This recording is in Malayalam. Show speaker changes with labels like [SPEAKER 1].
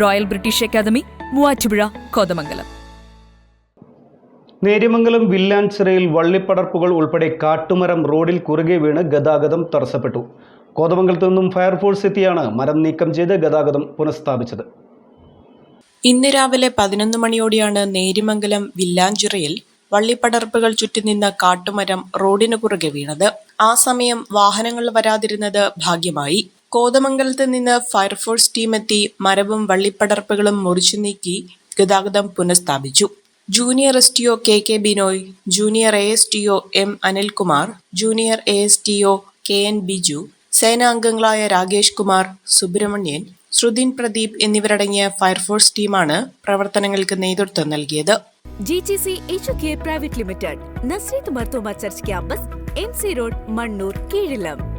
[SPEAKER 1] Royal British Academy, Muvattupuzha, Kothamangalam.
[SPEAKER 2] Neriamangalam വില്ലാഞ്ചിറയിൽ വള്ളിപ്പടർപ്പുകൾ ഉൾപ്പെടെ കാട്ടുമരം റോഡിൽ കുറുകെ വീണ് ഗതാഗതം തടസ്സപ്പെട്ടു. കോതമംഗലത്തു നിന്നും ഫയർഫോഴ്സ് എത്തിയാണ് മരം നീക്കം ചെയ്ത് ഗതാഗതം പുനഃസ്ഥാപിച്ചത്.
[SPEAKER 3] ഇന്ന് രാവിലെ 11 മണിയോടെയാണ് നേര്യമംഗലം വില്ലാഞ്ചിറയിൽ വള്ളിപ്പടർപ്പുകൾ ചുറ്റിനിന്ന കാട്ടുമരം റോഡിന് കുറുകെ വീണത്. ആ സമയം വാഹനങ്ങൾ വരാതിരുന്നത് ഭാഗ്യമായി. കോതമംഗലത്ത് നിന്ന് ഫയർഫോഴ്സ് ടീമെത്തി മരവും വള്ളിപ്പടർപ്പുകളും മുറിച്ചു നീക്കി ഗതാഗതം പുനഃസ്ഥാപിച്ചു. Junior STO. K Binoy, junior ASTO. M Anilkumar, junior ASTO. KN. Biju, സേനാംഗങ്ങളായ രാകേഷ് കുമാർ, സുബ്രഹ്മണ്യൻ, ശ്രുതിൻ പ്രദീപ് എന്നിവരടങ്ങിയ ഫയർഫോഴ്സ് ടീമാണ് പ്രവർത്തനങ്ങൾക്ക് നേതൃത്വം നൽകിയത്.
[SPEAKER 4] GGC Care Private Limited, നസ്രീത് Mar Thoma church campus, MC road, Mannur, കീഴിലം.